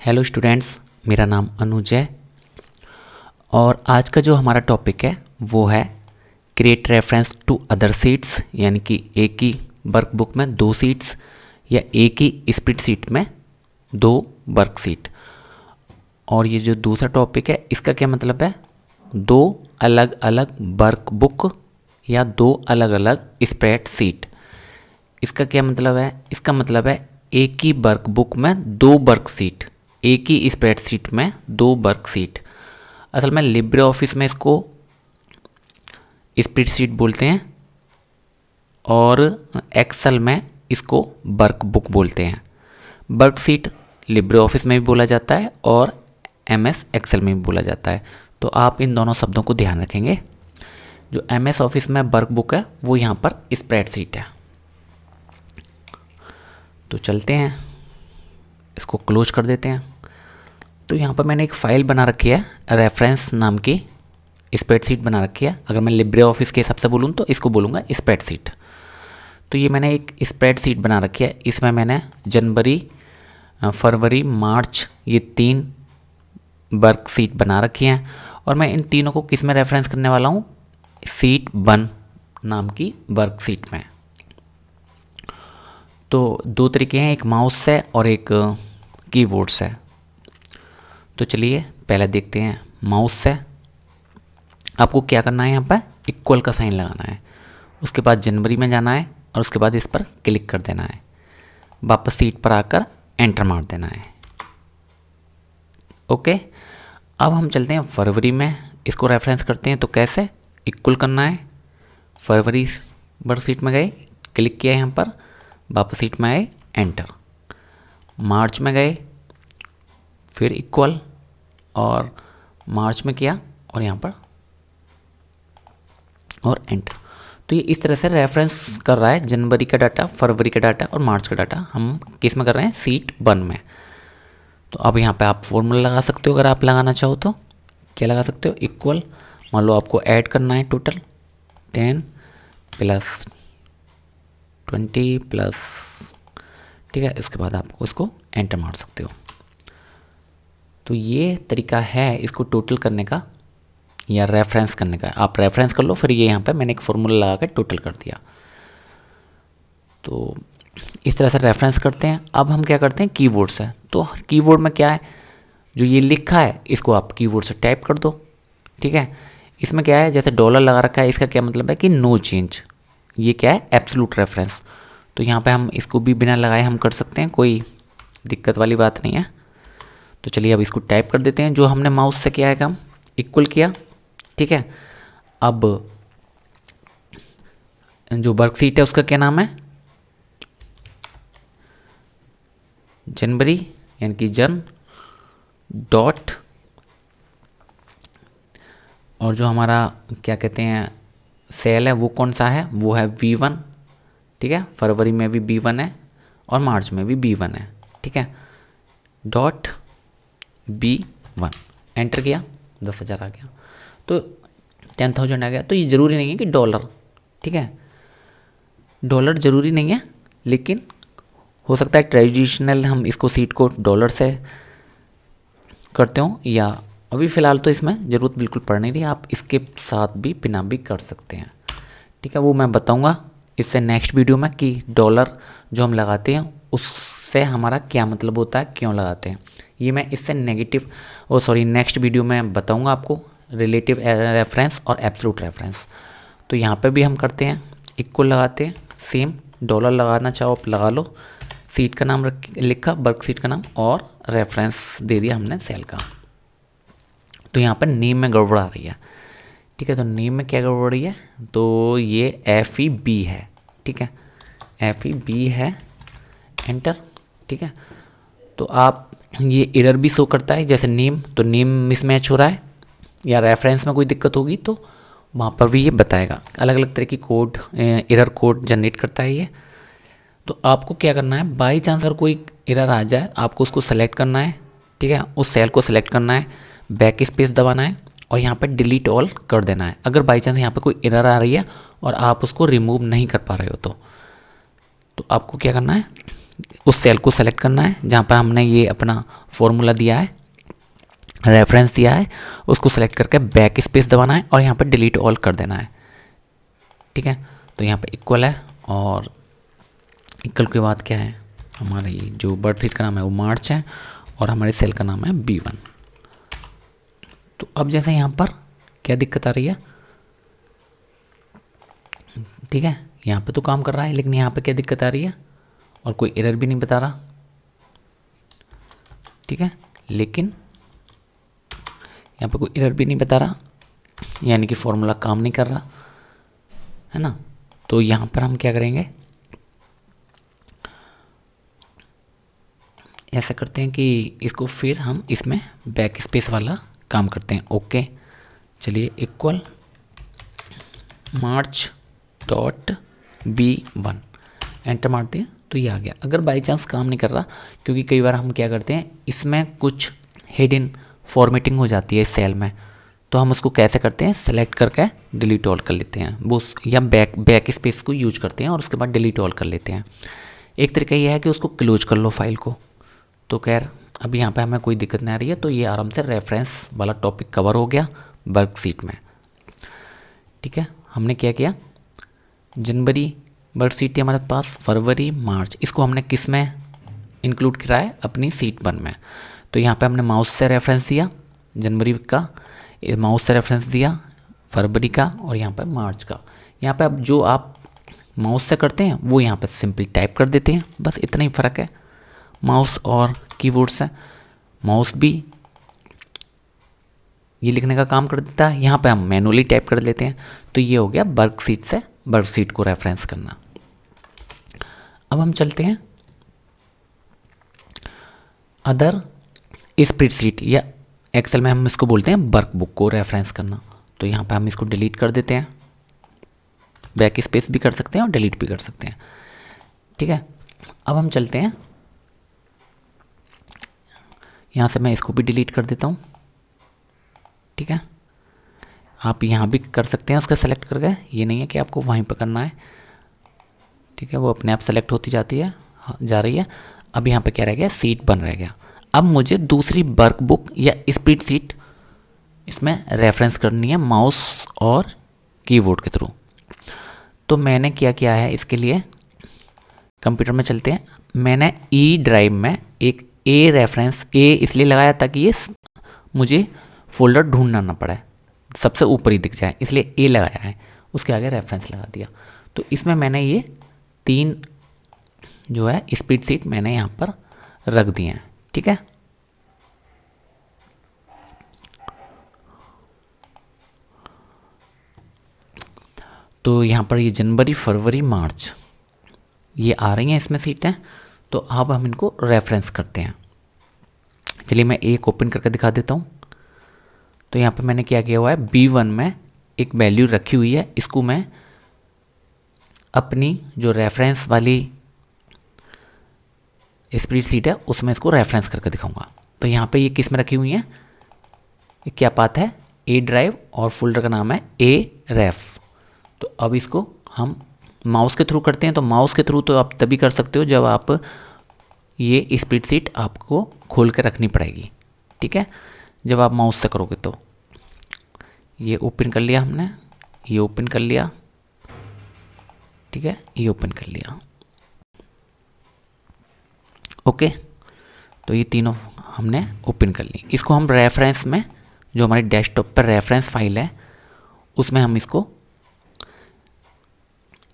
Hello students, मेरा नाम अनुज है और आज का जो हमारा टॉपिक है वो है create reference to other seats, यानी कि एक ही वर्कबुक में दो सीट्स या एक ही स्प्रेडशीट में दो वर्कशीट। और ये जो दूसरा टॉपिक है इसका क्या मतलब है, दो अलग अलग वर्कबुक या दो अलग अलग स्प्रेडशीट। इसका क्या मतलब है, इसका मतलब है एक ही वर्कबुक में दो वर्कशीट, एक ही स्प्रेडशीट में दो वर्कशीट। असल में लिब्रे ऑफिस में इसको स्प्रेडशीट बोलते हैं और एक्सेल में इसको वर्कबुक बोलते हैं। वर्कशीट लिब्रे ऑफिस में भी बोला जाता है और एमएस एक्सेल में भी बोला जाता है, तो आप इन दोनों शब्दों को ध्यान रखेंगे। जो एमएस ऑफिस में वर्कबुक है वो यहाँ पर स्प्रेडशीट है। तो चलते हैं, इसको क्लोज कर देते हैं। तो यहाँ पर मैंने एक फ़ाइल बना रखी है, रेफरेंस नाम की स्प्रेडशीट बना रखी है। अगर मैं लिब्रे ऑफिस के हिसाब से बोलूँ तो इसको बोलूँगा स्प्रेडशीट। तो ये मैंने एक स्प्रेडशीट बना रखी है, इसमें मैंने जनवरी, फरवरी, मार्च ये 3 वर्कशीट बना रखी हैं और मैं इन तीनों को किस में रेफरेंस करने वाला हूँ, शीट 1 नाम की वर्कशीट में। तो दो तरीके हैं, एक माउस से और एक कीबोर्ड से। तो चलिए पहले देखते हैं माउस से। आपको क्या करना है, यहाँ पर इक्वल का साइन लगाना है, उसके बाद जनवरी में जाना है और उसके बाद इस पर क्लिक कर देना है, वापस सीट पर आकर एंटर मार देना है। ओके, अब हम चलते हैं फरवरी में, इसको रेफरेंस करते हैं। तो कैसे, इक्वल करना है, फरवरी वर्कशीट में गए, क्लिक किया यहाँ पर, वापस सीट में आए, एंटर। मार्च में गए, फिर इक्वल और मार्च में किया और यहाँ पर और एंटर। तो ये इस तरह से रेफरेंस कर रहा है जनवरी का डाटा, फरवरी का डाटा और मार्च का डाटा हम किस में कर रहे हैं, शीट 1 में। तो अब यहाँ पे आप फॉर्मूला लगा सकते हो, अगर आप लगाना चाहो तो क्या लगा सकते हो, इक्वल, मान लो आपको ऐड करना है टोटल 10 + 20 प्लस, ठीक है, इसके बाद आपको इसको एंटर मार सकते हो। तो ये तरीका है इसको टोटल करने का या रेफरेंस करने का। आप रेफरेंस कर लो, फिर ये यहाँ पे मैंने एक फॉर्मूला लगा कर टोटल कर दिया। तो इस तरह से रेफरेंस करते हैं। अब हम क्या करते हैं, कीबोर्ड से। तो कीबोर्ड में क्या है, जो ये लिखा है इसको आप कीबोर्ड से टाइप कर दो, ठीक है। इसमें क्या है, जैसे डॉलर लगा रखा है, इसका क्या मतलब है कि नो चेंज, ये क्या है, एब्सोल्यूट रेफरेंस। तो यहाँ पे हम इसको भी बिना लगाए हम कर सकते हैं, कोई दिक्कत वाली बात नहीं है। तो चलिए अब इसको टाइप कर देते हैं, जो हमने माउस से किया है काम, इक्वल किया, ठीक है। अब जो वर्कशीट है उसका क्या नाम है, जनवरी, यानी कि जन डॉट, और जो हमारा क्या कहते हैं सेल है वो कौन सा है, वो है V1, ठीक है। फरवरी में भी B1 है और मार्च में भी B1 है, ठीक है। डॉट B1 एंटर किया, 10,000 आ गया, तो 10,000 आ गया। तो ये ज़रूरी नहीं है कि डॉलर, ठीक है, डॉलर ज़रूरी नहीं है, लेकिन हो सकता है ट्रेडिशनल हम इसको सीट को डॉलर से करते हो, या अभी फ़िलहाल तो इसमें ज़रूरत बिल्कुल पड़ नहीं रही, आप इसके साथ भी बिना भी कर सकते हैं, ठीक है। वो मैं बताऊंगा इससे नेक्स्ट वीडियो में कि डॉलर जो हम लगाते हैं उससे हमारा क्या मतलब होता है, क्यों लगाते हैं। ये मैं इससे नेक्स्ट वीडियो में बताऊंगा आपको, रिलेटिव रेफरेंस और एब्सोल्यूट रेफरेंस। तो यहाँ पे भी हम करते हैं, इक्वल लगाते हैं, सेम डॉलर लगाना चाहो आप लगा लो, सीट का नाम लिखा, वर्कशीट का नाम, और रेफरेंस दे दिया हमने सेल का। तो यहाँ पर नेम में गड़बड़ आ रही है, ठीक है। तो नेम में क्या गड़बड़ रही है, तो ये FEB है, ठीक है, FEB है, एंटर, ठीक है। तो आप ये एरर भी शो करता है, जैसे नेम, तो नेम मिसमैच हो रहा है या रेफरेंस में कोई दिक्कत होगी तो वहाँ पर भी ये बताएगा। अलग अलग तरह की कोड, एरर कोड जनरेट करता है ये। तो आपको क्या करना है, बाई चांस अगर कोई एरर आ जाए, आपको उसको सेलेक्ट करना है, ठीक है, उस सेल को सेलेक्ट करना है, बैक स्पेस दबाना है और यहाँ पर डिलीट ऑल कर देना है। अगर बाई चांस यहाँ पर कोई एरर आ रही है और आप उसको रिमूव नहीं कर पा रहे हो तो आपको क्या करना है, उस सेल को सेलेक्ट करना है जहाँ पर हमने ये अपना फॉर्मूला दिया है, रेफरेंस दिया है, उसको सेलेक्ट करके बैक स्पेस दबाना है और यहाँ पर डिलीट ऑल कर देना है। ठीक है, तो यहाँ पे इक्वल है और इक्वल के बाद क्या है, हमारे ये जो बर्थ सीट का नाम है वो मार्च है और हमारे सेल का नाम है B1। तो अब जैसे यहाँ पर क्या दिक्कत आ रही है, ठीक है, यहाँ पे तो काम कर रहा है लेकिन यहाँ पे क्या दिक्कत आ रही है और कोई एरर भी नहीं बता रहा। ठीक है, लेकिन यहाँ पे कोई एरर भी नहीं बता रहा, यानी कि फॉर्मूला काम नहीं कर रहा है ना। तो यहाँ पर हम क्या करेंगे, ऐसा करते हैं कि इसको फिर हम इसमें बैक स्पेस वाला काम करते हैं। ओके, चलिए इक्वल मार्च डॉट B1 एंटर मारते हैं तो ये आ गया। अगर बाई चांस काम नहीं कर रहा, क्योंकि कई बार हम क्या करते हैं इसमें कुछ हिडन फॉर्मेटिंग हो जाती है इस सेल में, तो हम उसको कैसे करते हैं, सेलेक्ट करके डिलीट ऑल कर लेते हैं वो, या बैक स्पेस को यूज करते हैं और उसके बाद डिलीट ऑल कर लेते हैं। एक तरीका यह है कि उसको क्लोज कर लो फाइल को। तो खैर अब यहाँ पे हमें कोई दिक्कत नहीं आ रही है, तो ये आराम से रेफरेंस वाला टॉपिक कवर हो गया वर्कशीट में। ठीक है, हमने क्या किया, जनवरी वर्कशीट थी हमारे पास, फरवरी मार्च, इसको हमने किस में इंक्लूड किया है, अपनी सीट 1 में। तो यहाँ पे हमने माउस से रेफरेंस दिया जनवरी का, माउस से रेफरेंस दिया फरवरी का और यहाँ पे मार्च का। यहाँ पे अब जो आप माउस से करते हैं वो यहाँ पे सिंपली टाइप कर देते हैं, बस इतना ही फ़र्क है माउस और कीबोर्ड से। माउस भी ये लिखने का काम कर देता है, यहाँ पे हम मैनुअली टाइप कर लेते हैं। तो ये हो गया वर्कशीट से वर्कशीट को रेफरेंस करना। अब हम चलते हैं अदर स्प्रेडशीट या एक्सेल में हम इसको बोलते हैं वर्कबुक को रेफरेंस करना। तो यहाँ पे हम इसको डिलीट कर देते हैं, बैक स्पेस भी कर सकते हैं और डिलीट भी कर सकते हैं। ठीक है, अब हम चलते हैं, यहाँ से मैं इसको भी डिलीट कर देता हूँ। ठीक है, आप यहाँ भी कर सकते हैं उसका सेलेक्ट करके, ये नहीं है कि आपको वहीं पर करना है। ठीक है, वो अपने आप सेलेक्ट होती जाती है, जा रही है। अब यहाँ पे क्या रह गया, सीट 1 रह गया। अब मुझे दूसरी वर्कबुक या स्प्रेडशीट इसमें रेफरेंस करनी है माउस और कीबोर्ड के थ्रू। तो मैंने क्या किया है, इसके लिए कंप्यूटर में चलते हैं। मैंने ई ड्राइव में एक ए रेफरेंस, ए इसलिए लगाया ताकि ये मुझे फोल्डर ढूंढना ना पड़े, सबसे ऊपर ही दिख जाए, इसलिए ए लगाया है, उसके आगे रेफरेंस लगा दिया। तो इसमें मैंने ये 3 जो है स्प्रेडशीट मैंने यहाँ पर रख दिए हैं। ठीक है, तो यहाँ पर ये जनवरी फरवरी मार्च ये आ रही हैं इसमें सीटें। तो अब हम इनको रेफरेंस करते हैं। चलिए मैं एक ओपन करके दिखा देता हूँ। तो यहाँ पे मैंने क्या किया हुआ है, B1 में एक वैल्यू रखी हुई है, इसको मैं अपनी जो रेफरेंस वाली स्प्रेडशीट है उसमें इसको रेफरेंस करके दिखाऊंगा। तो यहाँ पे ये किस में रखी हुई है, ये क्या बात है, ए ड्राइव और फोल्डर का नाम है ए रेफ। तो अब इसको हम माउस के थ्रू करते हैं। तो माउस के थ्रू तो आप तभी कर सकते हो जब आप ये स्प्रेडशीट आपको खोल के रखनी पड़ेगी। ठीक है, जब आप माउस से करोगे तो ये ओपन कर लिया हमने, ये ओपन कर लिया, ठीक है, ये ओपन कर लिया। ओके, तो ये तीनों हमने ओपन कर ली। इसको हम रेफरेंस में, जो हमारी डेस्कटॉप पर रेफरेंस फाइल है उसमें हम इसको,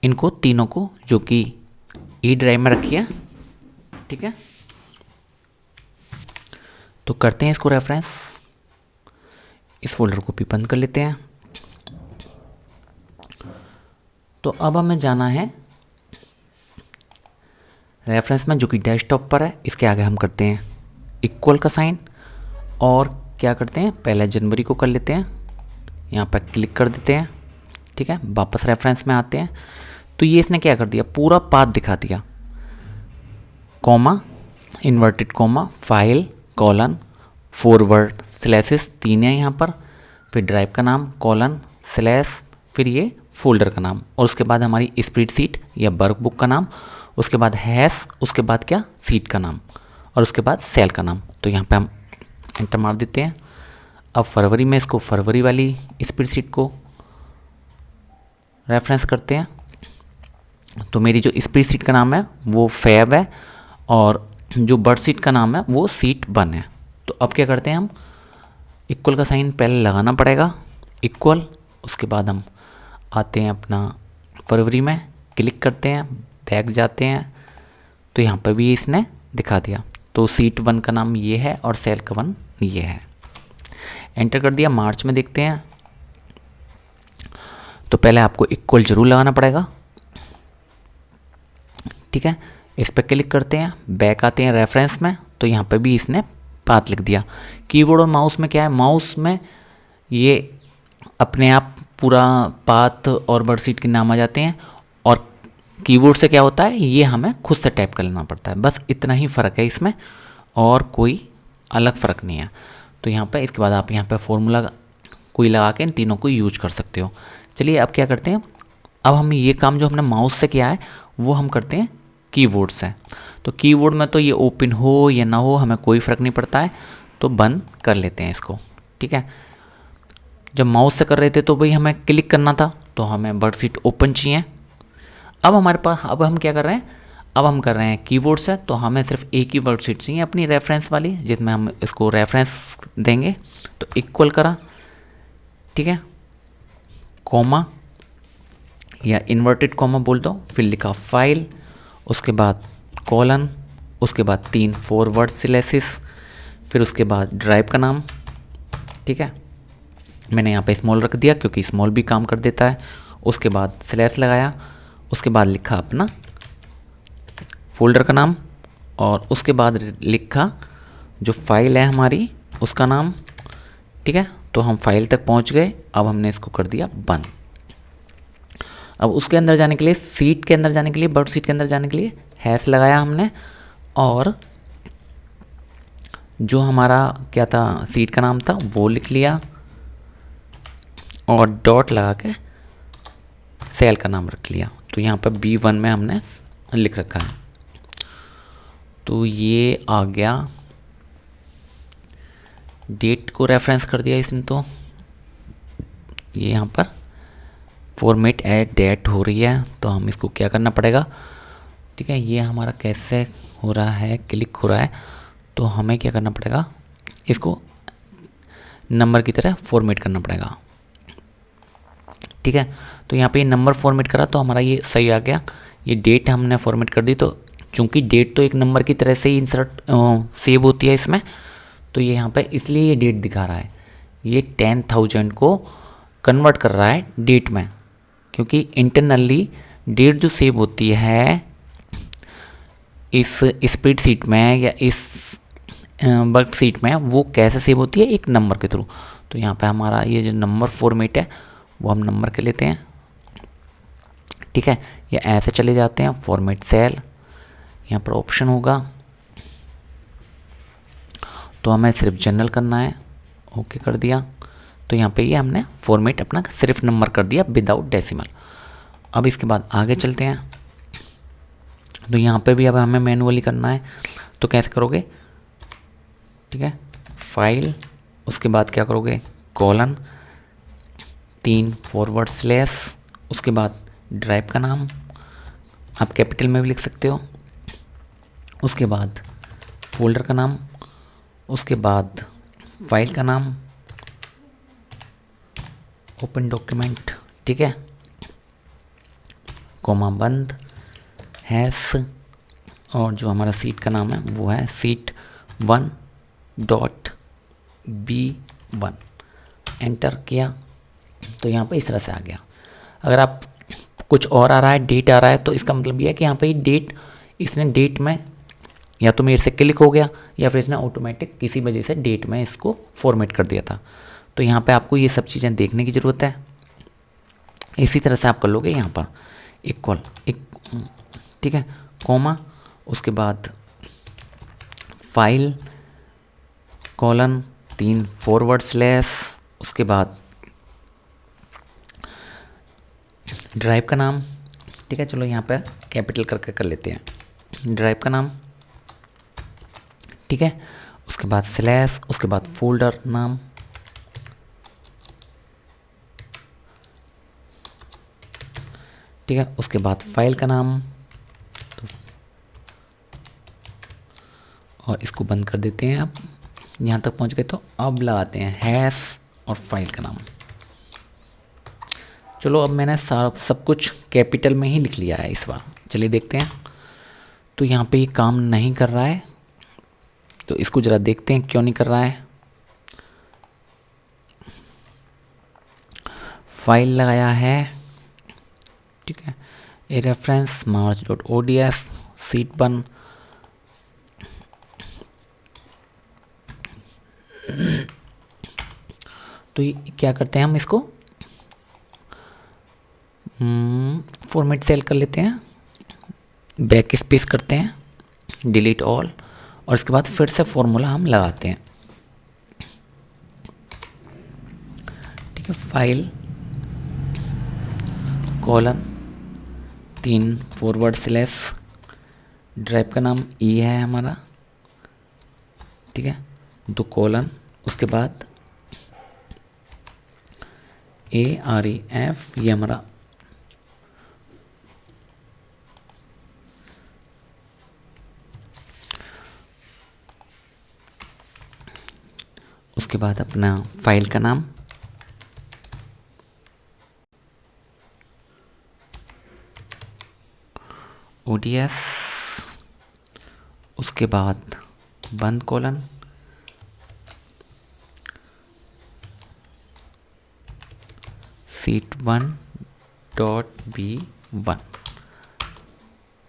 इनको तीनों को, जो कि ई ड्राइव में रखी है, ठीक है, तो करते हैं इसको रेफरेंस। इस फोल्डर को भी बंद कर लेते हैं। तो अब हमें जाना है रेफरेंस में, जो कि डेस्कटॉप पर है, इसके आगे हम करते हैं इक्वल का साइन और क्या करते हैं, पहले जनवरी को कर लेते हैं, यहाँ पर क्लिक कर देते हैं। ठीक है, वापस रेफरेंस में आते हैं। तो ये इसने क्या कर दिया, पूरा पाथ दिखा दिया, comma, inverted comma, file, colon, forward, slashes 3 है यहाँ पर, फिर ड्राइव का नाम, कॉलन, स्लैश, फिर ये फोल्डर का नाम और उसके बाद हमारी स्प्रेडशीट या वर्कबुक का नाम उसके बाद हैश, उसके बाद क्या, सीट का नाम, और उसके बाद सेल का नाम। तो यहाँ पे हम एंटर मार देते हैं। अब फरवरी में इसको फरवरी वाली स्प्रेडशीट को रेफरेंस करते हैं। तो मेरी जो स्प्रेडशीट का नाम है वो फैब है और जो वर्कशीट का नाम है वो सीट 1 है। तो अब क्या करते हैं, हम इक्वल का साइन पहले लगाना पड़ेगा, इक्वल। उसके बाद हम आते हैं अपना फरवरी में, क्लिक करते हैं, बैक जाते हैं, तो यहाँ पर भी इसने दिखा दिया। तो सीट 1 का नाम ये है और सेल का 1 ये है। एंटर कर दिया। मार्च में देखते हैं। तो पहले आपको इक्वल जरूर लगाना पड़ेगा, ठीक है। इस पर क्लिक करते हैं, बैक आते हैं रेफरेंस में, तो यहाँ पे भी इसने पाथ लिख दिया। कीबोर्ड और माउस में क्या है, माउस में ये अपने आप पूरा पाथ और वर्कशीट के नाम आ जाते हैं, और कीबोर्ड से क्या होता है, ये हमें खुद से टाइप कर लेना पड़ता है। बस इतना ही फ़र्क है इसमें, और कोई अलग फ़र्क नहीं है। तो यहाँ पे इसके बाद आप यहाँ पे फॉर्मूला कोई लगा के इन तीनों को यूज कर सकते हो। चलिए अब क्या करते हैं, अब हम ये काम जो हमने माउस से किया है वो हम करते हैं कीबोर्ड से। तो कीबोर्ड में तो ये ओपन हो या ना हो हमें कोई फ़र्क नहीं पड़ता है, तो बंद कर लेते हैं इसको, ठीक है। जब माउस से कर रहे थे तो भाई हमें क्लिक करना था, तो हमें वर्कशीट ओपन चाहिए। अब हमारे पास, अब हम क्या कर रहे हैं, अब हम कर रहे हैं कीबोर्ड से, तो हमें सिर्फ एक ही वर्कशीट चाहिए अपनी रेफरेंस वाली, जिसमें हम इसको रेफरेंस देंगे। तो इक्वल करा, ठीक है, कॉमा या इन्वर्टेड कॉमा बोल दो, फिर लिखा फाइल, उसके बाद कॉलन, उसके बाद 3 फॉरवर्ड स्लैसेस, फिर उसके बाद ड्राइव का नाम, ठीक है। मैंने यहाँ पे स्मॉल रख दिया क्योंकि स्मॉल भी काम कर देता है। उसके बाद स्लैश लगाया, उसके बाद लिखा अपना फोल्डर का नाम, और उसके बाद लिखा जो फाइल है हमारी उसका नाम, ठीक है। तो हम फाइल तक पहुँच गए। अब हमने इसको कर दिया बंद। अब उसके अंदर जाने के लिए, सीट के अंदर जाने के लिए, वर्कशीट के अंदर जाने के लिए हैश लगाया हमने, और जो हमारा क्या था, सीट का नाम था वो लिख लिया, और डॉट लगा के सेल का नाम रख लिया। तो यहाँ पर B1 में हमने लिख रखा है। तो ये आ गया, डेट को रेफरेंस कर दिया इसने। तो ये यहाँ पर फॉर्मेट एज डेट हो रही है, तो हम इसको क्या करना पड़ेगा, ठीक है। ये हमारा कैसे हो रहा है, क्लिक हो रहा है, तो हमें क्या करना पड़ेगा, इसको नंबर की तरह फॉर्मेट करना पड़ेगा, ठीक है। तो यहाँ पे ये नंबर फॉर्मेट करा तो हमारा ये सही आ गया। ये डेट हमने फॉर्मेट कर दी, तो चूंकि डेट तो एक नंबर की तरह से ही इंसर्ट सेव होती है इसमें, तो ये यहाँ पे इसलिए ये डेट दिखा रहा है। ये 10,000 को कन्वर्ट कर रहा है डेट में, क्योंकि इंटरनली डेट जो सेव होती है इस स्प्रेडशीट में या इस वर्कशीट में, वो कैसे सेव होती है, एक नंबर के थ्रू। तो यहाँ पे हमारा ये जो नंबर फॉर्मेट है वो हम नंबर के लेते हैं, ठीक है। या ऐसे चले जाते हैं फॉर्मेट सेल, यहाँ पर ऑप्शन होगा, तो हमें सिर्फ जनरल करना है, ओके कर दिया। तो यहाँ पे ये हमने फॉर्मेट अपना सिर्फ नंबर कर दिया विदाउट डेसिमल। अब इसके बाद आगे चलते हैं। तो यहाँ पे भी अब हमें मैनुअली करना है, तो कैसे करोगे, ठीक है। फाइल, उसके बाद क्या करोगे, कॉलन, 3 फॉरवर्ड स्लैश, उसके बाद ड्राइव का नाम आप कैपिटल में भी लिख सकते हो, उसके बाद फोल्डर का नाम, उसके बाद फाइल का नाम, ओपन डॉक्यूमेंट, ठीक है, कोमा बंद, हैश, और जो हमारा सीट का नाम है वो है सीट 1.B1। एंटर किया तो यहाँ पे इस तरह से आ गया। अगर आप कुछ और आ रहा है, डेट आ रहा है, तो इसका मतलब ये है कि यहाँ पे डेट, इसने डेट में या तो मेरे से क्लिक हो गया या फिर इसने ऑटोमेटिक किसी वजह से डेट में इसको फॉर्मेट कर दिया था। तो यहाँ पे आपको ये सब चीज़ें देखने की ज़रूरत है। इसी तरह से आप कर लोगे यहाँ पर इक्वल, ठीक है, कॉमा, उसके बाद फाइल, कॉलन, 3 फॉरवर्ड स्लैश, उसके बाद ड्राइव का नाम, ठीक है, चलो यहाँ पे कैपिटल करके कर लेते हैं ड्राइव का नाम। ठीक है, उसके बाद स्लैश, उसके बाद फोल्डर नाम, ठीक है, उसके बाद फाइल का नाम, तो और इसको बंद कर देते हैं। अब यहाँ तक पहुँच गए तो अब लगाते हैं हैश और फाइल का नाम। चलो अब मैंने सब कुछ कैपिटल में ही लिख लिया है इस बार। चलिए देखते हैं। तो यहाँ पे ये काम नहीं कर रहा है, तो इसको ज़रा देखते हैं क्यों नहीं कर रहा है। फाइल लगाया है, ठीक है, ए रेफरेंस march.ods शीट 1, तो ये क्या करते हैं हम इसको फॉर्मेट सेल कर लेते हैं, बैक स्पेस करते हैं, डिलीट ऑल, और इसके बाद फिर से फॉर्मूला हम लगाते हैं। ठीक है, file colon 3 forward slash, drive का नाम ई है हमारा, ठीक है, 2 कॉलन, उसके बाद AREF, ये हमारा उसके बाद अपना फाइल का नाम, ODS, उसके बाद बंद कॉलन, शीट 1.B1।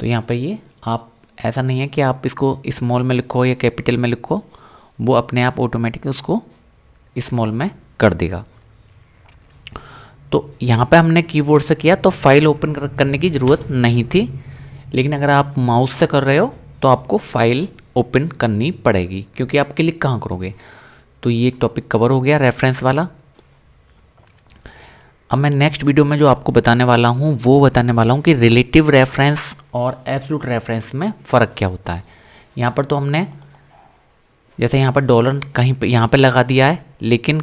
तो यहाँ पे ये आप ऐसा नहीं है कि आप इसको स्मॉल में लिखो या कैपिटल में लिखो, वो अपने आप ऑटोमेटिक उसको स्मॉल में कर देगा। तो यहाँ पे हमने कीबोर्ड से किया तो फाइल ओपन करने की ज़रूरत नहीं थी, लेकिन अगर आप माउस से कर रहे हो तो आपको फाइल ओपन करनी पड़ेगी, क्योंकि आप क्लिक कहाँ करोगे। तो ये टॉपिक कवर हो गया रेफरेंस वाला। अब मैं नेक्स्ट वीडियो में जो आपको बताने वाला हूँ वो बताने वाला हूँ कि रिलेटिव रेफरेंस और एब्सोल्यूट रेफरेंस में फ़र्क क्या होता है। यहाँ पर तो हमने जैसे यहाँ पर डॉलर कहीं पे यहाँ पे लगा दिया है, लेकिन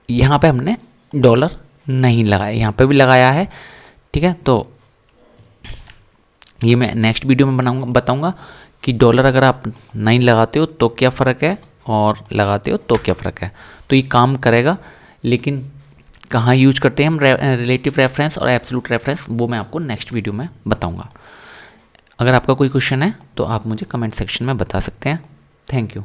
यहाँ पे हमने डॉलर नहीं लगाया, यहाँ पे भी लगाया है। ठीक है, तो ये मैं नेक्स्ट वीडियो में बताऊँगा कि डॉलर अगर आप नहीं लगाते हो तो क्या फ़र्क है और लगाते हो तो क्या फ़र्क है। तो ये काम करेगा, लेकिन कहाँ यूज करते हैं हम रिलेटिव रेफरेंस और एब्सोल्यूट रेफरेंस, वो मैं आपको नेक्स्ट वीडियो में बताऊंगा। अगर आपका कोई क्वेश्चन है तो आप मुझे कमेंट सेक्शन में बता सकते हैं। Thank you.